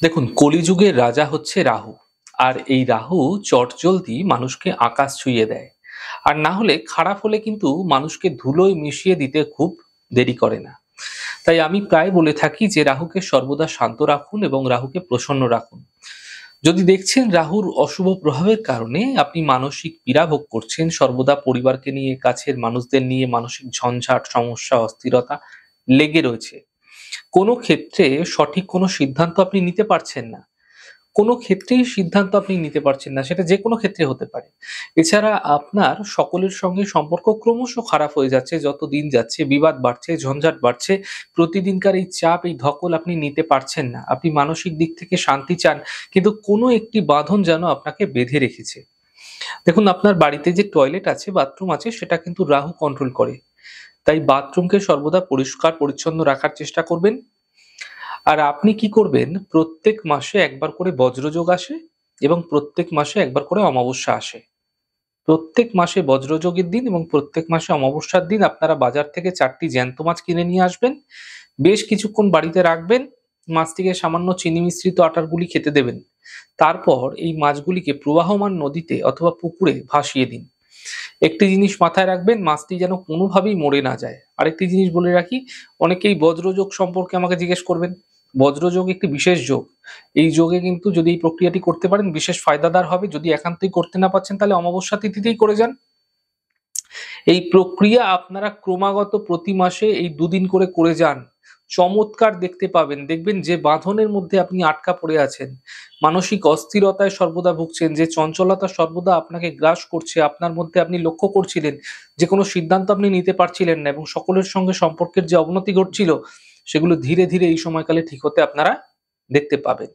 দেখুন, কলিযুগের রাজা হচ্ছে রাহু। আর এই রাহু চটজলদি মানুষকে আকাশ ছুঁয়ে দেয়। আর না হলে খারাপ হলে কিন্তু মানুষকে ধুলোয় মিশিয়ে দিতে খুব দেরি করে না। তাই আমি প্রায় বলে থাকি যে রাহুকে সর্বদা শান্ত রাখুন এবং রাহুকে প্রসন্ন রাখুন। যদি দেখছেন রাহুর অশুভ প্রভাবের কারণে আপনি মানসিক পীড়া ভোগ করছেন, সর্বদা পরিবারকে নিয়ে, কাছের মানুষদের নিয়ে মানসিক ঝঞ্ঝাট, সমস্যা, অস্থিরতা লেগে রয়েছে। কোনো ক্ষেত্রে সঠিক কোনো সিদ্ধান্ত আপনি নিতে পারছেন না। কোনো ক্ষেত্রেই সিদ্ধান্ত আপনি নিতে পারছেন না। সেটা যেকোনো ক্ষেত্রে হতে পারে। এছাড়া আপনার সকলের সঙ্গে সম্পর্ক ক্রমশ খারাপ হয়ে যাচ্ছে। যত দিন যাচ্ছে বিবাদ বাড়ছে, ঝঞ্ঝাট বাড়ছে। প্রতিদিনকার এই চাপ, এই ধকল আপনি নিতে পারছেন না। আপনি মানসিক দিক থেকে শান্তি চান, কিন্তু কোনো একটি বাঁধন যেন আপনাকে বেঁধে রেখেছে। দেখুন, আপনার বাড়িতে যে টয়লেট আছে, বাথরুম আছে, সেটা কিন্তু রাহু কন্ট্রোল করে। তাই বাথরুমকে সর্বদা পরিষ্কার পরিচ্ছন্ন রাখার চেষ্টা করবেন। আর আপনি কি করবেন, প্রত্যেক মাসে একবার করে বজ্রযোগ আসে এবং প্রত্যেক মাসে একবার করে অমাবস্যা আসে। প্রত্যেক মাসে বজ্রযোগের দিন এবং প্রত্যেক মাসে অমাবস্যার দিন আপনারা বাজার থেকে ৪ টি জ্যান্ত মাছ কিনে নিয়ে আসবেন। বেশ কিছুক্ষণ বাড়িতে রাখবেন। মাছটিকে সামান্য চিনি মিশ্রিত আটার গুলি খেতে দেবেন। তারপর এই মাছগুলিকে প্রবাহমান নদীতে অথবা পুকুরে ভাসিয়ে দিন। একটি জিনিস মাথায় রাখবেন, মাছটি যেন কোনোভাবেই মরে না যায়। আরেকটি জিনিস বলে রাখি, অনেকেই বজ্রযোগ সম্পর্কে আমাকে জিজ্ঞেস করবেন। বজ্রযোগ একটি বিশেষ যোগ। এই যোগে কিন্তু যদি এই প্রক্রিয়াটি করতে পারেন বিশেষ ফায়দাদার হবে। যদি একান্তই করতে না পারছেন তাহলে অমাবস্যা তিথিতেই করে যান। এই প্রক্রিয়া আপনারা ক্রমাগত প্রতি মাসে এই ২ দিন করে যান। চমৎকার দেখতে পাবেন। দেখবেন যে বাঁধনের মধ্যে আপনি আটকা পড়ে আছেন, মানসিক অস্থিরতায় সর্বদা ভুগছেন, যে চঞ্চলতা সর্বদা আপনাকে গ্রাস করছে, আপনার মধ্যে আপনি লক্ষ্য করছিলেন যে কোনো সিদ্ধান্ত আপনি নিতে পারছিলেন না এবং সকলের সঙ্গে সম্পর্কের যে অবনতি ঘটছিল, সেগুলো ধীরে ধীরে এই সময়কালে ঠিক হতে আপনারা দেখতে পাবেন।